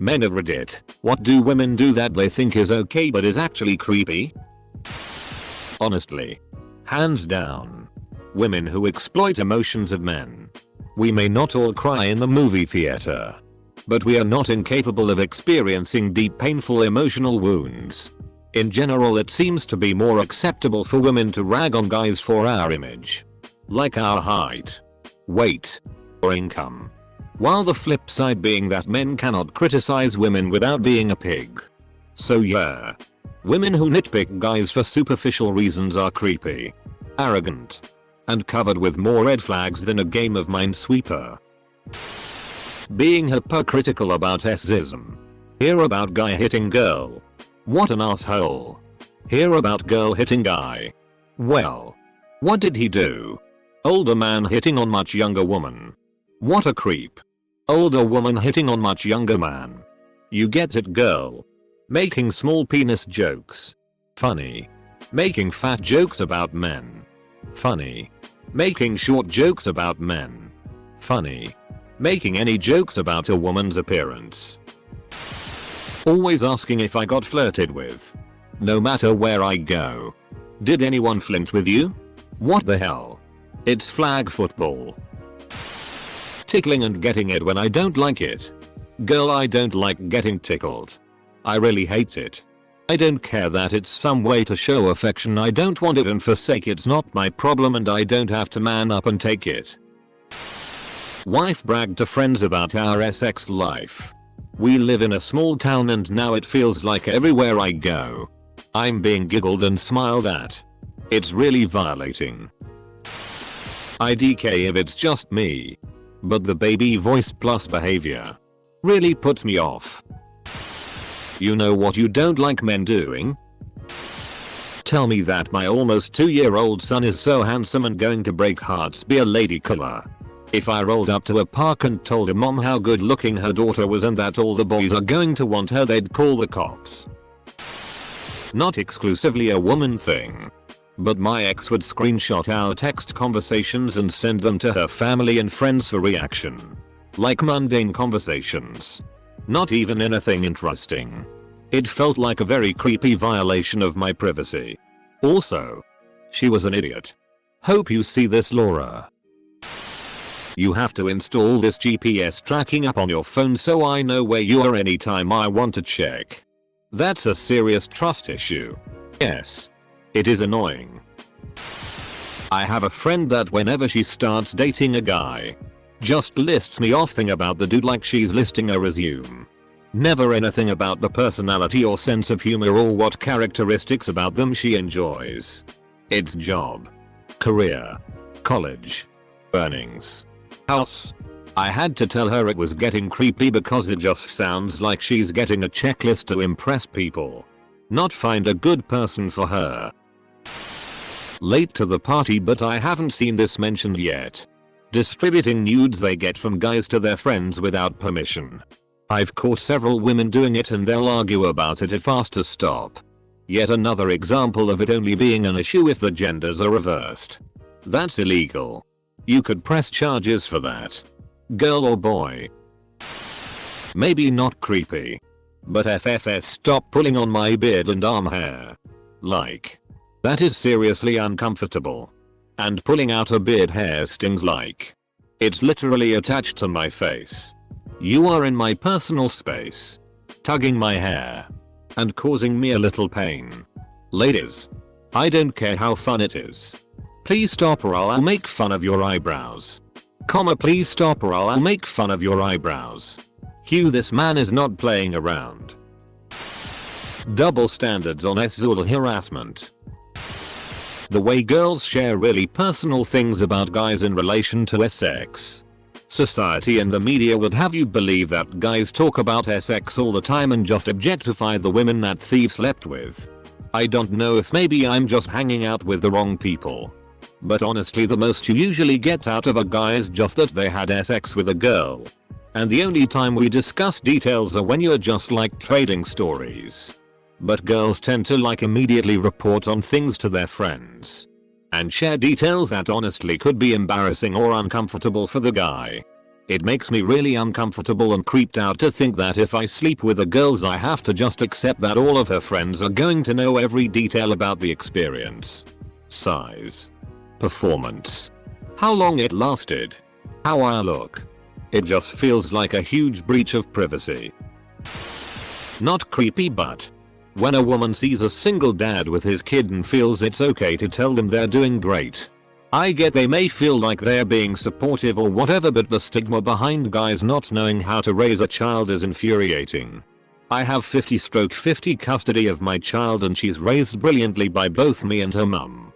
Men of Reddit, what do women do that they think is okay but is actually creepy? Honestly. Hands down. Women who exploit emotions of men. We may not all cry in the movie theater. But we are not incapable of experiencing deep painful emotional wounds. In general, it seems to be more acceptable for women to rag on guys for our image. Like our height, weight, or income. While the flip side being that men cannot criticize women without being a pig. So yeah. Women who nitpick guys for superficial reasons are creepy, arrogant, and covered with more red flags than a game of Minesweeper. Being hypocritical about sexism. Hear about guy hitting girl. What an asshole. Hear about girl hitting guy. Well. What did he do? Older man hitting on much younger woman. What a creep. Older woman hitting on much younger man. You get it, girl. Making small penis jokes. Funny. Making fat jokes about men. Funny. Making short jokes about men. Funny. Making any jokes about a woman's appearance. Always asking if I got flirted with. No matter where I go. Did anyone flirt with you? What the hell? It's flag football. Tickling and getting it when I don't like it. Girl, I don't like getting tickled. I really hate it. I don't care that it's some way to show affection. I don't want it, and forsake, it's not my problem and I don't have to man up and take it. Wife bragged to friends about our sex life. We live in a small town and now it feels like everywhere I go, I'm being giggled and smiled at. It's really violating. IDK if it's just me. But the baby voice plus behavior really puts me off. You know what you don't like men doing? Tell me that my almost 2-year-old son is so handsome and going to break hearts, be a lady killer. If I rolled up to a park and told a mom how good looking her daughter was and that all the boys are going to want her, they'd call the cops. Not exclusively a woman thing. But my ex would screenshot our text conversations and send them to her family and friends for reaction. Like mundane conversations. Not even anything interesting. It felt like a very creepy violation of my privacy. Also, she was an idiot. Hope you see this, Laura. You have to install this GPS tracking app on your phone so I know where you are anytime I want to check. That's a serious trust issue. Yes. It is annoying. I have a friend that whenever she starts dating a guy, just lists me off thing about the dude like she's listing a resume. Never anything about the personality or sense of humor or what characteristics about them she enjoys. It's job, career, college, earnings, house. I had to tell her it was getting creepy because it just sounds like she's getting a checklist to impress people, not find a good person for her. Late to the party, but I haven't seen this mentioned yet. Distributing nudes they get from guys to their friends without permission. I've caught several women doing it and they'll argue about it if asked to stop. Yet another example of it only being an issue if the genders are reversed. That's illegal. You could press charges for that. Girl or boy. Maybe not creepy. But FFS, stop pulling on my beard and arm hair. Like. That is seriously uncomfortable. And pulling out a beard hair stings like. It's literally attached to my face. You are in my personal space. Tugging my hair. And causing me a little pain. Ladies. I don't care how fun it is. Please stop or I'll make fun of your eyebrows. Please stop or I'll make fun of your eyebrows. Hugh, this man is not playing around. Double standards on sexual harassment. The way girls share really personal things about guys in relation to sex. Society and the media would have you believe that guys talk about sex all the time and just objectify the women that thieves slept with. I don't know if maybe I'm just hanging out with the wrong people. But honestly, the most you usually get out of a guy is just that they had sex with a girl. And the only time we discuss details are when you're just like trading stories. But girls tend to like immediately report on things to their friends. And share details that honestly could be embarrassing or uncomfortable for the guy. It makes me really uncomfortable and creeped out to think that if I sleep with the girls I have to just accept that all of her friends are going to know every detail about the experience. Size. Performance. How long it lasted. How I look. It just feels like a huge breach of privacy. Not creepy, but when a woman sees a single dad with his kid and feels it's okay to tell them they're doing great. I get they may feel like they're being supportive or whatever, but the stigma behind guys not knowing how to raise a child is infuriating. I have 50/50 custody of my child and she's raised brilliantly by both me and her mum.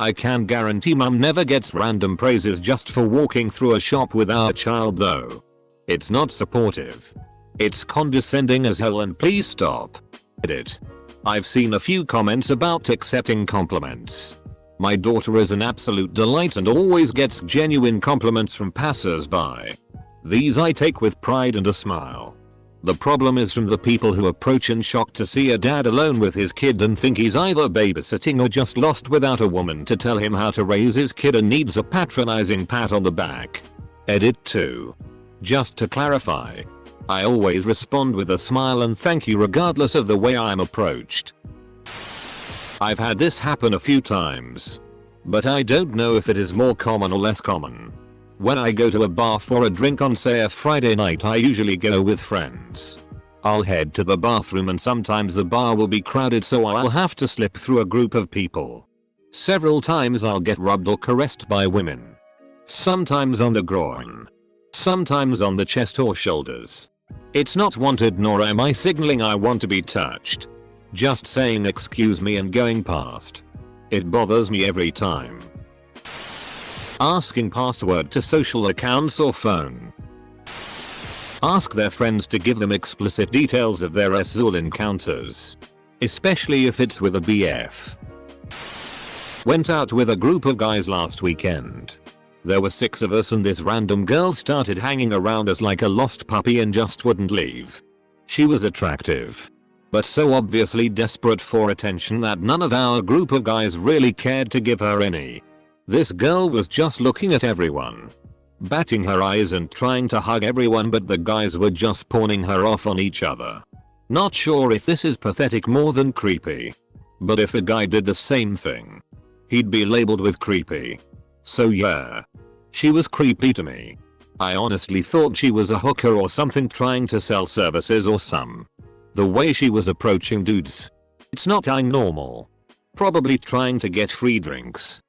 I can guarantee mum never gets random praises just for walking through a shop with our child though. It's not supportive. It's condescending as hell, and please stop it. I've seen a few comments about accepting compliments. My daughter is an absolute delight and always gets genuine compliments from passers-by. These I take with pride and a smile. The problem is from the people who approach in shock to see a dad alone with his kid and think he's either babysitting or just lost without a woman to tell him how to raise his kid and needs a patronizing pat on the back. Edit 2. Just to clarify, I always respond with a smile and thank you regardless of the way I'm approached. I've had this happen a few times, but I don't know if it is more common or less common. When I go to a bar for a drink on say a Friday night, I usually go with friends. I'll head to the bathroom and sometimes the bar will be crowded, so I'll have to slip through a group of people. Several times I'll get rubbed or caressed by women. Sometimes on the groin. Sometimes on the chest or shoulders. It's not wanted, nor am I signaling I want to be touched. Just saying excuse me and going past. It bothers me every time. Asking password to social accounts or phone. Ask their friends to give them explicit details of their sexual encounters. Especially if it's with a BF. Went out with a group of guys last weekend. There were 6 of us and this random girl started hanging around us like a lost puppy and just wouldn't leave. She was attractive, but so obviously desperate for attention that none of our group of guys really cared to give her any. This girl was just looking at everyone, batting her eyes and trying to hug everyone, but the guys were just pawning her off on each other. Not sure if this is pathetic more than creepy, but if a guy did the same thing, he'd be labeled with creepy. So yeah, she was creepy to me. I honestly thought she was a hooker or something trying to sell services or some. The way she was approaching dudes, it's not normal. Probably trying to get free drinks.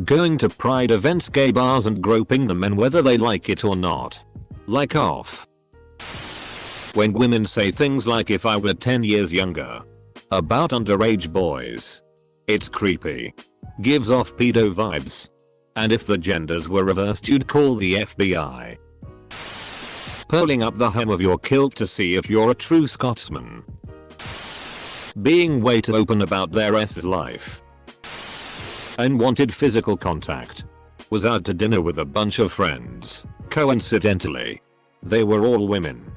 Going to pride events, gay bars and groping the men whether they like it or not. Like off. When women say things like if I were 10 years younger. About underage boys. It's creepy. Gives off pedo vibes. And if the genders were reversed you'd call the FBI. Pulling up the hem of your kilt to see if you're a true Scotsman. Being way too open about their life. Unwanted physical contact. Was out to dinner with a bunch of friends. Coincidentally, they were all women.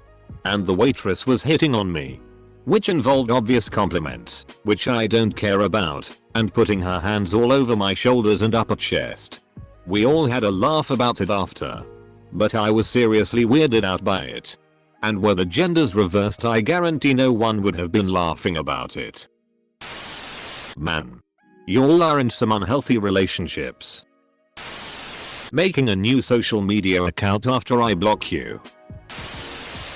And the waitress was hitting on me. Which involved obvious compliments, which I don't care about, and putting her hands all over my shoulders and upper chest. We all had a laugh about it after. But I was seriously weirded out by it. And were the genders reversed I guarantee no one would have been laughing about it. Man. Y'all are in some unhealthy relationships. Making a new social media account after I block you.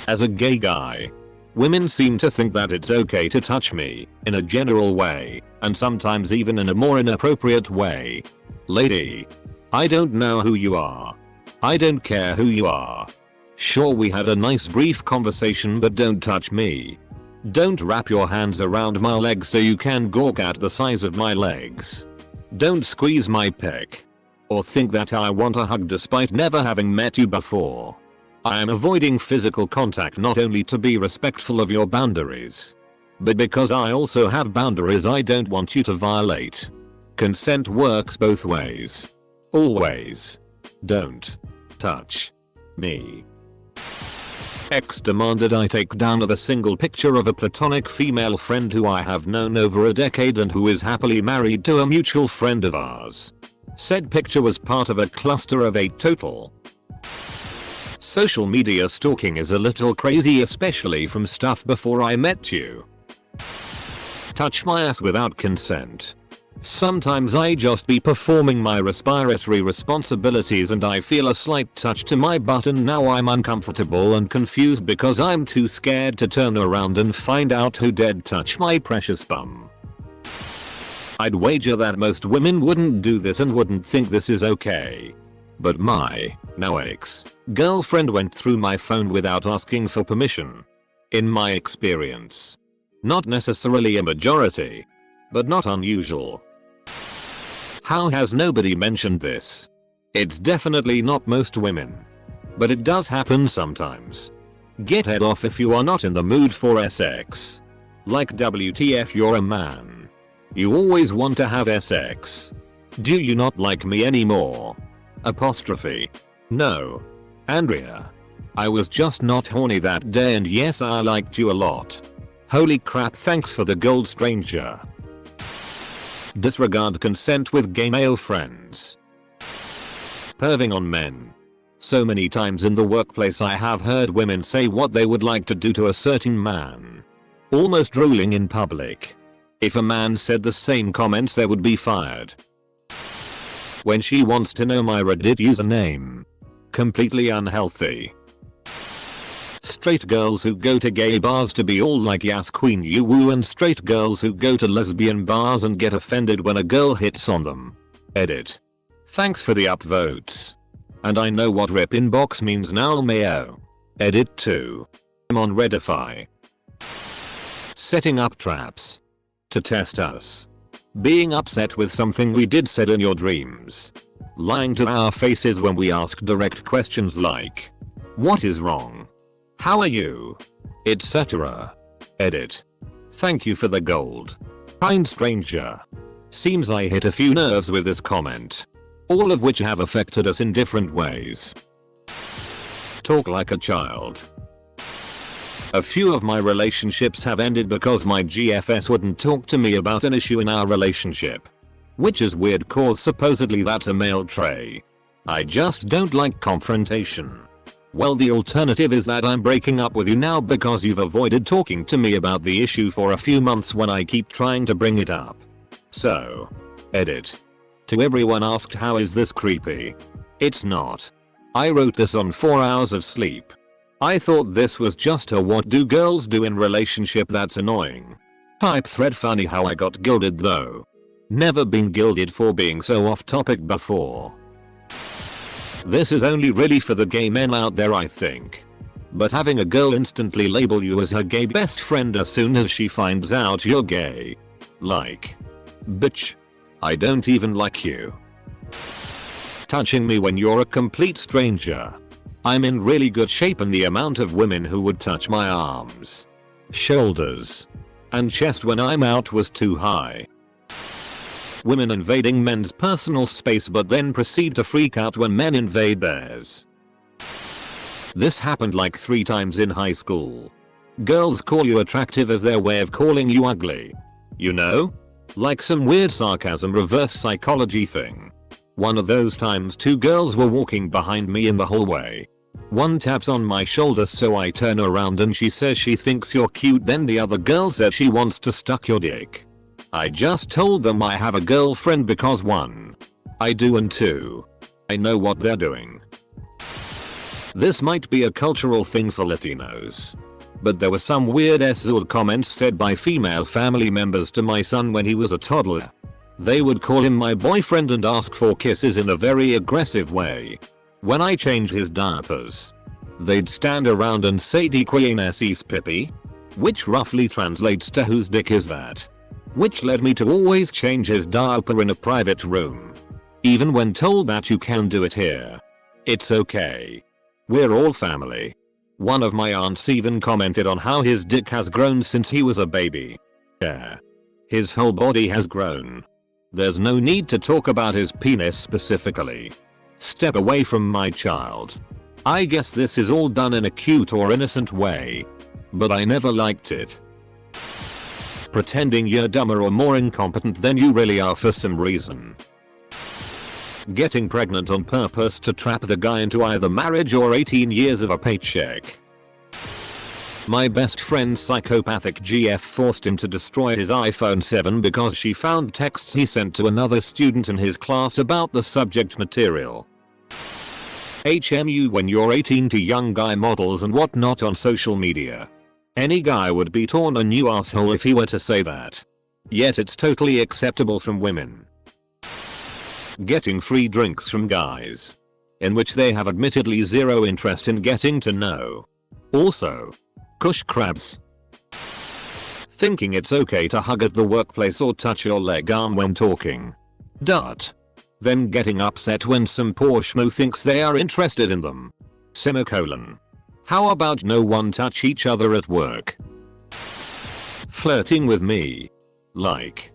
As a gay guy, women seem to think that it's okay to touch me, in a general way, and sometimes even in a more inappropriate way. Lady, I don't know who you are. I don't care who you are. Sure, we had a nice brief conversation, but don't touch me. Don't wrap your hands around my legs so you can gawk at the size of my legs. Don't squeeze my peck. Or think that I want a hug despite never having met you before. I am avoiding physical contact not only to be respectful of your boundaries, but because I also have boundaries I don't want you to violate. Consent works both ways. Always. Don't touch me. X demanded I take down a single picture of a platonic female friend who I have known over a decade and who is happily married to a mutual friend of ours. Said picture was part of a cluster of 8 total. Social media stalking is a little crazy, especially from stuff before I met you. Touch my ass without consent. Sometimes I just be performing my respiratory responsibilities and I feel a slight touch to my butt and now I'm uncomfortable and confused because I'm too scared to turn around and find out who did touch my precious bum. I'd wager that most women wouldn't do this and wouldn't think this is okay. But my now ex-girlfriend went through my phone without asking for permission. In my experience. Not necessarily a majority, but not unusual. How has nobody mentioned this? It's definitely not most women. But it does happen sometimes. Get head off if you are not in the mood for sex. Like WTF, you're a man. You always want to have sex. Do you not like me anymore? Apostrophe. No. Andrea. I was just not horny that day and yes, I liked you a lot. Holy crap, thanks for the gold, stranger. Disregard consent with gay male friends. Perving on men. So many times in the workplace I have heard women say what they would like to do to a certain man. Almost drooling in public. If a man said the same comments, they would be fired. When she wants to know my Reddit username. Completely unhealthy. Straight girls who go to gay bars to be all like yes queen you woo, and straight girls who go to lesbian bars and get offended when a girl hits on them. Edit. Thanks for the upvotes. And I know what rip inbox means now, mayo. Edit 2. I'm on Reddify. Setting up traps. To test us. Being upset with something we did said in your dreams. Lying to our faces when we ask direct questions like, what is wrong? How are you? Etc. Edit. Thank you for the gold. Kind stranger. Seems I hit a few nerves with this comment. All of which have affected us in different ways. Talk like a child. A few of my relationships have ended because my GFS wouldn't talk to me about an issue in our relationship. Which is weird cause supposedly that's a male trait. I just don't like confrontation. Well, the alternative is that I'm breaking up with you now because you've avoided talking to me about the issue for a few months when I keep trying to bring it up. So. Edit. To everyone asked how is this creepy? It's not. I wrote this on 4 hours of sleep. I thought this was just a what do girls do in relationship that's annoying type thread. Funny how I got gilded though. Never been gilded for being so off topic before. This is only really for the gay men out there, I think. But having a girl instantly label you as her gay best friend as soon as she finds out you're gay. Like. Bitch. I don't even like you. Touching me when you're a complete stranger. I'm in really good shape and the amount of women who would touch my arms, shoulders, and chest when I'm out was too high. Women invading men's personal space but then proceed to freak out when men invade theirs. This happened like 3 times in high school. Girls call you attractive as their way of calling you ugly. You know? Like some weird sarcasm reverse psychology thing. One of those times 2 girls were walking behind me in the hallway. One taps on my shoulder so I turn around and she says she thinks you're cute, then the other girl says she wants to suck your dick. I just told them I have a girlfriend because 1. I do and 2. I know what they're doing. This might be a cultural thing for Latinos. But there were some weird S-word comments said by female family members to my son when he was a toddler. They would call him my boyfriend and ask for kisses in a very aggressive way. When I changed his diapers, they'd stand around and say "Di quien es pipi?" Which roughly translates to "whose dick is that?" Which led me to always change his diaper in a private room. Even when told that you can do it here. It's okay. We're all family. One of my aunts even commented on how his dick has grown since he was a baby. Yeah. His whole body has grown. There's no need to talk about his penis specifically. Step away from my child. I guess this is all done in a cute or innocent way. But I never liked it. Pretending you're dumber or more incompetent than you really are for some reason. Getting pregnant on purpose to trap the guy into either marriage or 18 years of a paycheck. My best friend's psychopathic GF forced him to destroy his iPhone 7 because she found texts he sent to another student in his class about the subject material. HMU when you're 18 to young guy models and whatnot on social media. Any guy would be torn a new asshole if he were to say that. Yet it's totally acceptable from women. Getting free drinks from guys. In which they have admittedly zero interest in getting to know. Also, Kush crabs. Thinking it's okay to hug at the workplace or touch your leg arm when talking. Then getting upset when some poor schmo thinks they are interested in them. Semicolon. How about no one touch each other at work? Flirting with me. Like.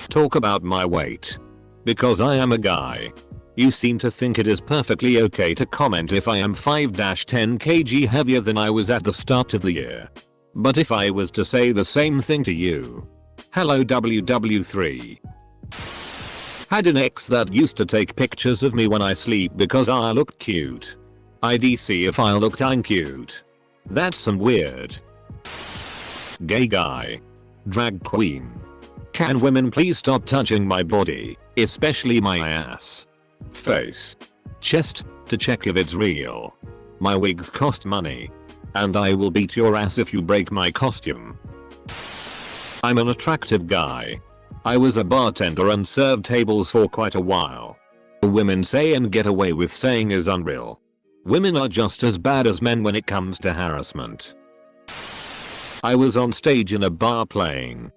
Talk about my weight. Because I am a guy. You seem to think it is perfectly okay to comment if I am 5-10 kg heavier than I was at the start of the year. But if I was to say the same thing to you. Hello WW3. Had an ex that used to take pictures of me when I sleep because I looked cute. I'd see if I looked uncute. That's some weird. Gay guy. Drag queen. Can women please stop touching my body, especially my ass, face, chest, to check if it's real. My wigs cost money. And I will beat your ass if you break my costume. I'm an attractive guy. I was a bartender and served tables for quite a while. The women say and get away with saying is unreal. Women are just as bad as men when it comes to harassment. I was on stage in a bar playing.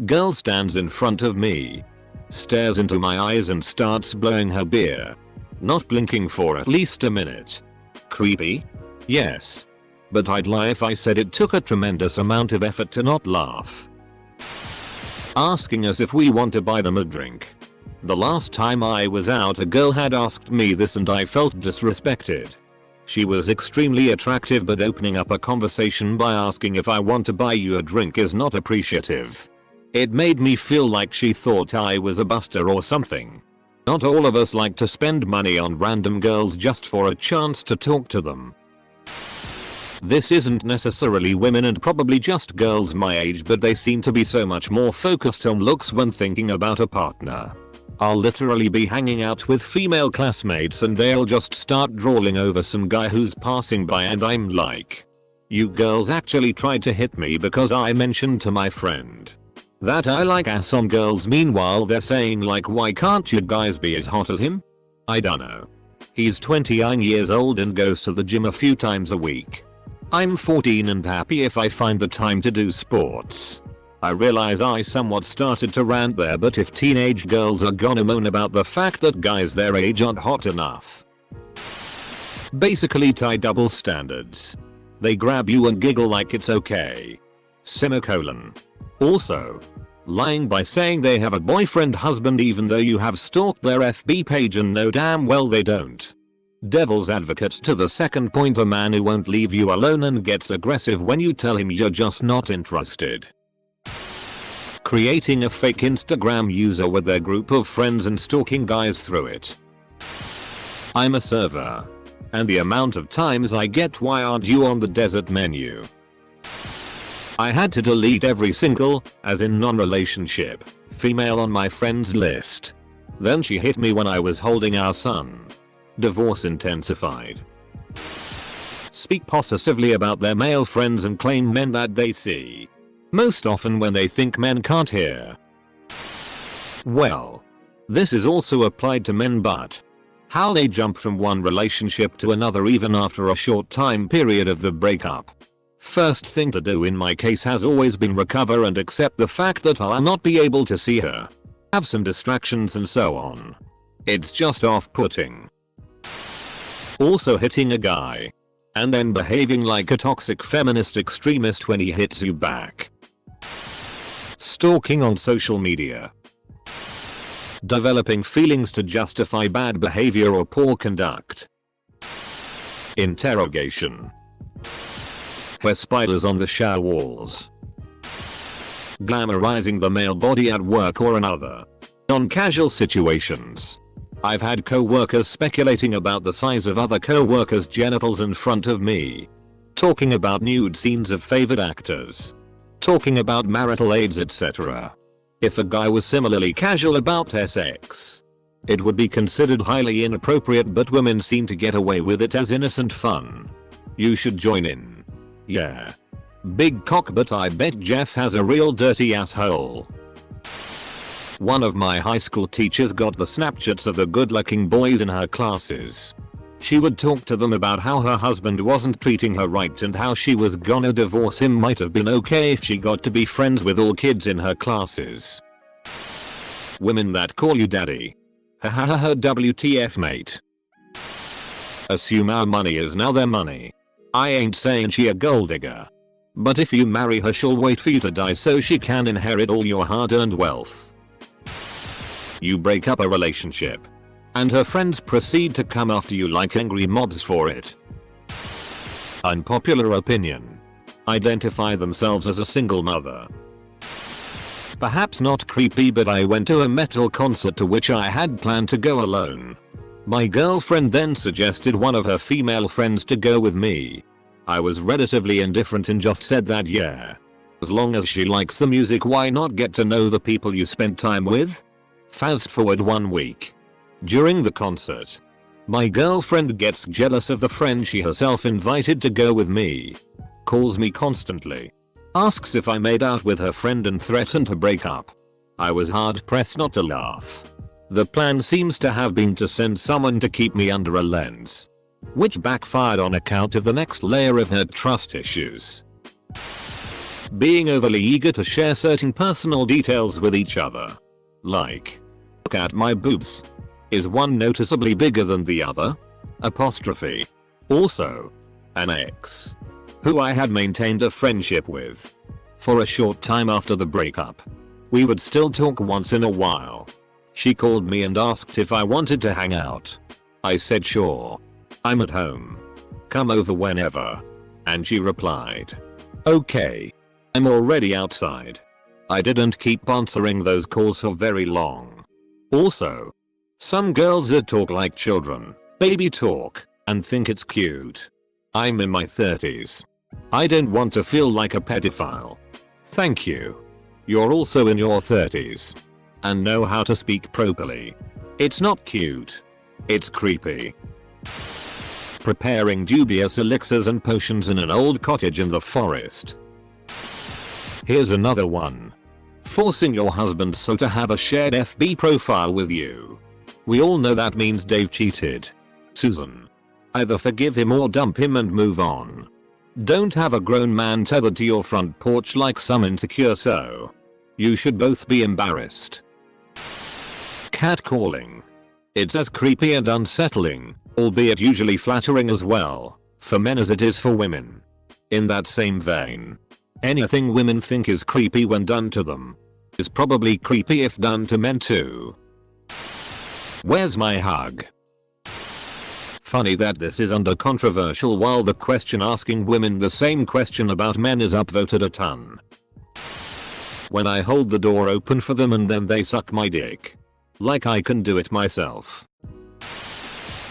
Girl stands in front of me. Stares into my eyes and starts blowing her beer. Not blinking for at least a minute. Creepy? Yes. But I'd lie if I said it took a tremendous amount of effort to not laugh. Asking us if we want to buy them a drink. The last time I was out a girl had asked me this and I felt disrespected. She was extremely attractive but opening up a conversation by asking if I want to buy you a drink is not appreciative. It made me feel like she thought I was a buster or something. Not all of us like to spend money on random girls just for a chance to talk to them. This isn't necessarily women and probably just girls my age, but they seem to be so much more focused on looks when thinking about a partner. I'll literally be hanging out with female classmates and they'll just start drawling over some guy who's passing by and I'm like, you girls actually tried to hit me because I mentioned to my friend that I like ass on girls, meanwhile they're saying like, why can't you guys be as hot as him? I dunno. He's 29 years old and goes to the gym a few times a week. I'm 14 and happy if I find the time to do sports. I realize I somewhat started to rant there, but if teenage girls are gonna moan about the fact that guys their age aren't hot enough. Basically tie double standards. They grab you and giggle like it's okay. Semicolon. Also, lying by saying they have a boyfriend husband even though you have stalked their FB page and know damn well they don't. Devil's advocate to the second point, a man who won't leave you alone and gets aggressive when you tell him you're just not interested. Creating a fake Instagram user with their group of friends and stalking guys through it. I'm a server. And the amount of times I get why aren't you on the desert menu. I had to delete every single, as in non-relationship, female on my friends list. Then she hit me when I was holding our son. Divorce intensified. Speak possessively about their male friends and claim men that they see. Most often when they think men can't hear. Well, this is also applied to men, but how they jump from one relationship to another even after a short time period of the breakup. First thing to do in my case has always been recover and accept the fact that I'll not be able to see her, have some distractions and so on. It's just off-putting. Also hitting a guy. And then behaving like a toxic feminist extremist when he hits you back. Stalking on social media. Developing feelings to justify bad behavior or poor conduct. Interrogation. Where spiders on the shower walls. Glamorizing the male body at work or another. Non-casual situations. I've had co-workers speculating about the size of other co-workers' genitals in front of me. Talking about nude scenes of favored actors. Talking about marital aids, etc. If a guy was similarly casual about sex, it would be considered highly inappropriate, but women seem to get away with it as innocent fun. You should join in. Yeah. Big cock, but I bet Jeff has a real dirty asshole. One of my high school teachers got the Snapchats of the good-looking boys in her classes. She would talk to them about how her husband wasn't treating her right and how she was gonna divorce him. Might have been okay if she got to be friends with all kids in her classes. Women that call you daddy. Hahaha, WTF mate. Assume our money is now their money. I ain't saying she a gold digger. But if you marry her, she'll wait for you to die so she can inherit all your hard-earned wealth. You break up a relationship, and her friends proceed to come after you like angry mobs for it. Unpopular opinion. Identify themselves as a single mother. Perhaps not creepy, but I went to a metal concert to which I had planned to go alone. My girlfriend then suggested one of her female friends to go with me. I was relatively indifferent and just said that yeah. As long as she likes the music, why not get to know the people you spent time with? Fast forward 1 week. During the concert, my girlfriend gets jealous of the friend she herself invited to go with me. Calls me constantly. Asks if I made out with her friend and threatened to break up. I was hard pressed not to laugh. The plan seems to have been to send someone to keep me under a lens, which backfired on account of the next layer of her trust issues. Being overly eager to share certain personal details with each other. Like, look at my boobs. Is one noticeably bigger than the other? Apostrophe. Also, an ex, who I had maintained a friendship with for a short time after the breakup. We would still talk once in a while. She called me and asked if I wanted to hang out. I said sure. I'm at home. Come over whenever. And she replied, okay. I'm already outside. I didn't keep answering those calls for very long. Also, some girls that talk like children, baby talk, and think it's cute. I'm in my 30s. I don't want to feel like a pedophile. Thank you. You're also in your 30s. And know how to speak properly. It's not cute. It's creepy. Preparing dubious elixirs and potions in an old cottage in the forest. Here's another one. Forcing your husband so to have a shared FB profile with you. We all know that means Dave cheated. Susan. Either forgive him or dump him and move on. Don't have a grown man tethered to your front porch like some insecure so. You should both be embarrassed. Catcalling. It's as creepy and unsettling, albeit usually flattering as well, for men as it is for women. In that same vein, anything women think is creepy when done to them is probably creepy if done to men too. Where's my hug? Funny that this is under controversial while the question asking women the same question about men is upvoted a ton. When I hold the door open for them and then they suck my dick. Like I can do it myself.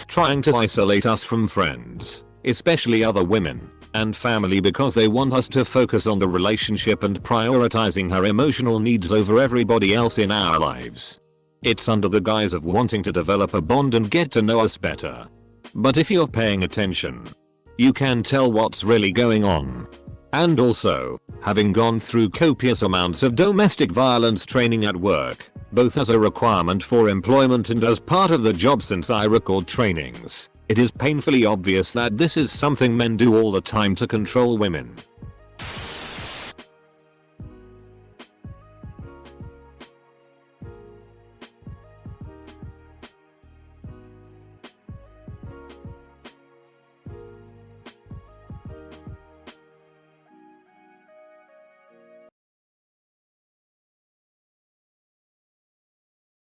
Trying to isolate us from friends, especially other women, and family because they want us to focus on the relationship and prioritizing her emotional needs over everybody else in our lives. It's under the guise of wanting to develop a bond and get to know us better. But if you're paying attention, you can tell what's really going on. And also, having gone through copious amounts of domestic violence training at work, both as a requirement for employment and as part of the job since I record trainings, it is painfully obvious that this is something men do all the time to control women.